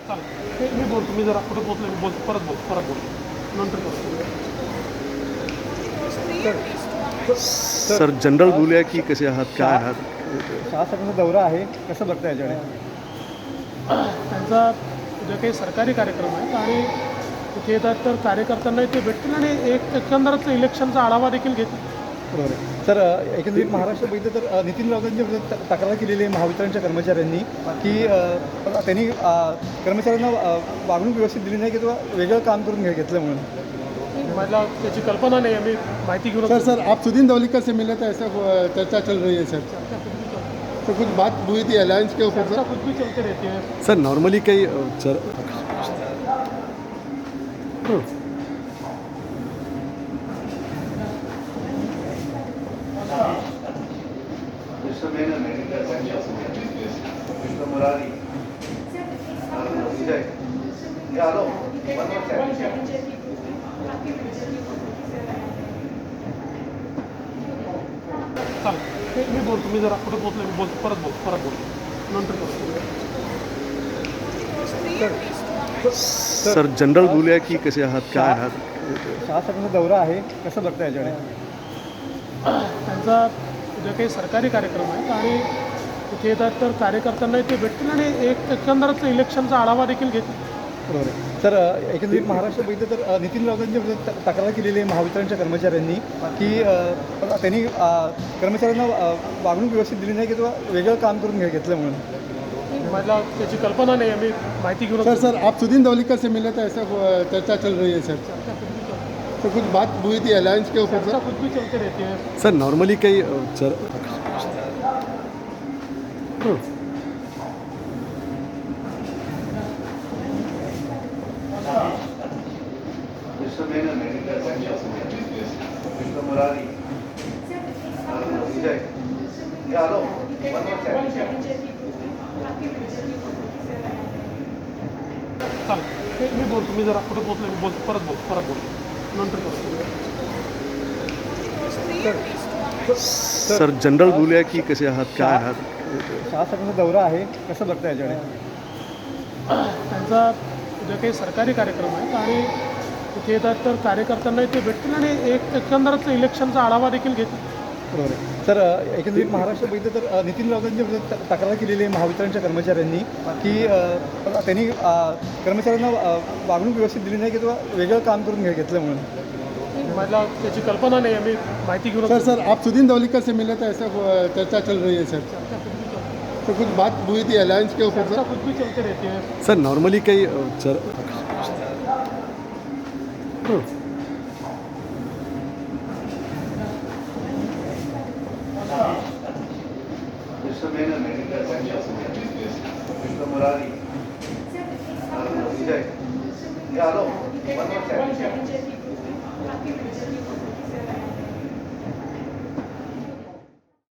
चालेल मी बोलतो. मी जरा कुठे पोहोचलो मी बोलतो. परत बोलतो नंतर करतो. सर जनरल बोलूया की कसे आहात, काय आहात? शासनाचा दौरा आहे, कसं बघता याच्याकडे? त्यांचा जे काही सरकारी कार्यक्रम आहेत आणि तिथे येतात तर कार्यकर्त्यांना ते भेटतील आणि एकंदरच इलेक्शनचा आढावा देखील घेतील. बरोबर आहे. तर एकंदरीत महाराष्ट्र बघितलं तर नितीन राऊतांची तक्रार केलेली आहे महावितरणच्या कर्मचाऱ्यांनी की त्यांनी कर्मचाऱ्यांना वागणूक व्यवस्थित दिली नाही किंवा वेगळं काम करून घेतलं म्हणून. मला त्याची कल्पना नाही. आम्ही माहिती घेऊन सर आप सुदीन धवलिकर से मिले तो ऐसा चर्चा चल रही है सर, तो कुछ बात हुई थी अलायंस के ऊपर सर? कुछ भी चलते रहते हैं. सर नॉर्मली काही Mr. Menon, Mr. Murari, Vijay. Yeah, hello. One more time. चालेल मी बोलतो. मी जरा कुठे पोहोचलो मी बोलतो. परत बोलतो नंतर करतो. सर जनरल बोलूया की कसे आहात, काय आहात? शासनाचा दौरा आहे, कसं बघता याच्याकडे? त्यांचा जे काही सरकारी कार्यक्रम आहेत आणि तिथे येतात तर कार्यकर्त्यांना ते भेटतील आणि एकंदरच इलेक्शनचा आढावा देखील घेतील. बरोबर आहे. तर एकंदरीत महाराष्ट्र बघितलं तर नितीन राऊतांची तक्रार केलेली आहे महावितरणच्या कर्मचाऱ्यांनी की त्यांनी कर्मचाऱ्यांना वागणूक व्यवस्थित दिली नाही किंवा वेगळं काम करून घेतलं म्हणून. मला त्याची कल्पना नाही. आम्ही माहिती घेऊन सर आप सुदीन धवलिकर से मिले तो ऐसा चर्चा चल रही है सर, तो कुछ बात हुई थी अलायंस के ऊपर सर? कुछ भी चलते रहते हैं. सर नॉर्मली काही Mr. Menon, Mr. Murari, Vijay. Yeah, hello. One more time. चालेल मी बोलतो. मी जरा कुठे पोहोचलो मी बोलतो. परत बोलतो नंतर करतो. सर जनरल बोलूया की कसे आहात, काय आहात? शासनाचा दौरा आहे, कसं बघता याच्याकडे? त्यांचा जे काही सरकारी कार्यक्रम आहेत आणि तिथे येतात तर कार्यकर्त्यांना ते भेटतील आणि एकंदरच इलेक्शनचा आढावा देखील घेतील. बरोबर आहे. तर एकंदरीत महाराष्ट्र बघितलं तर नितीन राऊतांची तक्रार केलेली आहे महावितरणच्या कर्मचाऱ्यांनी की त्यांनी कर्मचाऱ्यांना वागणूक व्यवस्थित दिली नाही किंवा वेगळं काम करून घेतलं म्हणून. मला त्याची कल्पना नाही. आम्ही माहिती घेऊन सर आप सुदीन धवलिकर से मिले तो ऐसा चर्चा चल रही है सर, तो कुछ बात हुई थी अलायंस के ऊपर सर? कुछ भी चलते रहते हैं. सर नॉर्मली काही Mr. Menon, Mr. Murari, Vijay. Yeah, hello. One more time.